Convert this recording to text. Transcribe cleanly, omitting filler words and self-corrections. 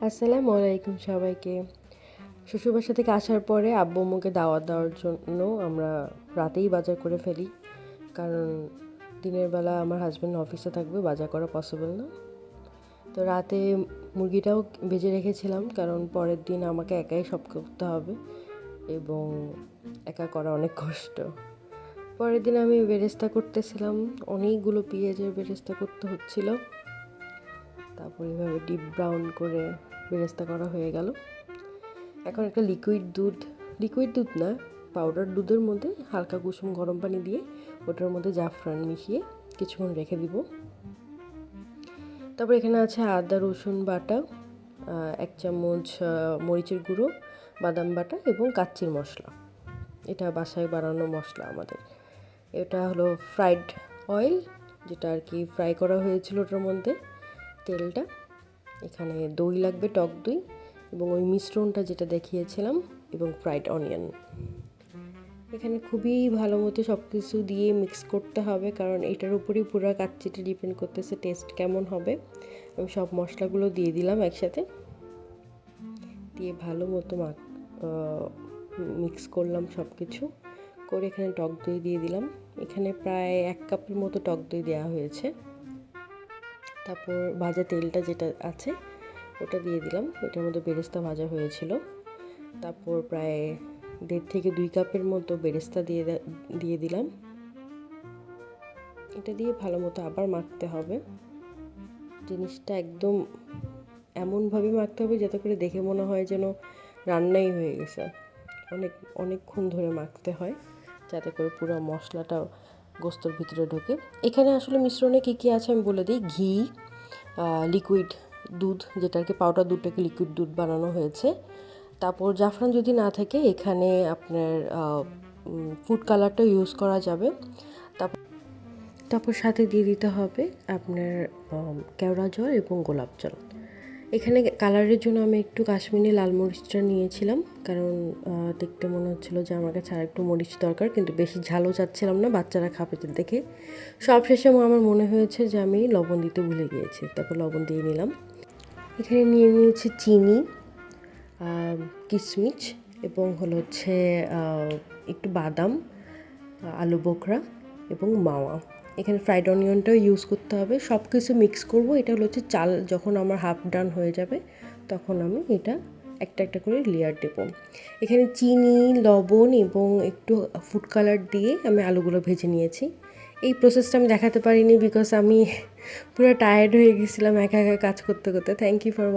আসসালামু আলাইকুম সবাইকে। শ্বশুরবাসা থেকে আসার পরে আব্বু আম্মুকে দাওয়াত দেওয়ার জন্য আমরা রাতেই বাজার করে ফেলি, কারণ দিনের বেলা আমার হাজব্যান্ড অফিসে থাকবে, বাজার করা পসিবল না। তো রাতে মুরগিটাও ভেজে রেখেছিলাম, কারণ পরের দিন আমাকে একাই সব করতে হবে এবং একা করা অনেক কষ্ট। পরের দিন আমি বেরেস্তা করতেছিলাম, অনেকগুলো পেঁয়াজের বেরেস্তা করতে হচ্ছিল। তারপর এইভাবে ডিপ ব্রাউন করে বেরেস্তা করা হয়ে গেল। এখন একটা লিকুইড দুধ না, পাউডার দুধের মধ্যে হালকা কুসুম গরম পানি দিয়ে ওটার মধ্যে জাফরান মিশিয়ে কিছুক্ষণ রেখে দিব। তারপর এখানে আছে আদা রসুন বাটা, 1 চামচ মরিচের গুঁড়ো, বাদাম বাটা এবং কাচ্চির মশলা। এটা বাসায় বানানো মশলা আমাদের। এটা হলো ফ্রাইড অয়েল, যেটা আর কি ফ্রাই করা হয়েছিল ওটার মধ্যে তেলটা। এখানে দই লাগবে, টক দই, এবং ওই মিশ্রণটা যেটা দেখিয়েছিলাম, এবং ফ্রাইড অনিয়ন। এখানে খুবই ভালো মতো সব কিছু দিয়ে মিক্স করতে হবে, কারণ এটার উপরেই পুরো কাচ্চিটা ডিপেন্ড করতেছে টেস্ট কেমন হবে। আমি সব মশলাগুলো দিয়ে দিলাম একসাথে, দিয়ে ভালো মতো মিক্স করলাম সব কিছু করে। এখানে টক দই দিয়ে দিলাম, এখানে প্রায় 1 কাপের মতো টক দই দেওয়া হয়েছে। তারপর ভাজা তেলটা যেটা আছে ওটা দিয়ে দিলাম, এটার মধ্যে বেরেস্তা ভাজা হয়েছিল। তারপর প্রায় 1.5 থেকে 2 কাপের মতো বেরেস্তা দিয়ে দিলাম। এটা দিয়ে ভালো মতো আবার মাখতে হবে। জিনিসটা একদম এমনভাবে মাখতে হবে যাতে করে দেখে মনে হয় যেন রান্নাই হয়ে গেছে। অনেকক্ষণ ধরে মাখতে হয় যাতে করে পুরো মশলাটা গোস্তর ভিতরে ঢোকে। এখানে আসলে মিশ্রণে কী আছে আমি বলে দিই। ঘি, লিকুইড দুধ, যেটা আর কি পাউডার দুধটাকে লিকুইড দুধ বানানো হয়েছে। তারপর জাফরান যদি না থাকে এখানে আপনার ফুড কালারটা ইউজ করা যাবে। তারপর সাথে দিয়ে দিতে হবে আপনার কেওড়া জল এবং গোলাপ জল। এখানে কালারের জন্য আমি একটু কাশ্মীরি লাল মরিচটা নিয়েছিলাম, কারণ দেখতে মনে হচ্ছিলো যে আমার কাছে আর একটু মরিচ দরকার, কিন্তু বেশি ঝালও চাচ্ছিলাম না, বাচ্চারা খাবে দেখে। সবশেষে আমার মনে হয়েছে যে আমি লবণ দিতে ভুলে গিয়েছি, তারপর লবণ দিয়ে নিলাম। এখানে নিয়ে নিয়েছি চিনি, কিশমিশ, এবং হচ্ছে একটু বাদাম, আলু বোখরা এবং মাওয়া। এখানে ফ্রাইড অনিয়নটাও ইউজ করতে হবে। সব কিছু মিক্স করব। এটা হচ্ছে চাল যখন আমার হাফ ডান হয়ে যাবে তখন আমি এটা একটা একটা করে লেয়ার দেব। এখানে চিনি, লবণ এবং একটু ফুড কালার দিয়ে আমি আলুগুলো ভেজে নিয়েছি। এই প্রসেসটা আমি দেখাতে পারিনি বিকজ আমি পুরো টায়ার্ড হয়ে গেছিলাম একা একা কাজ করতে করতে। Thank you for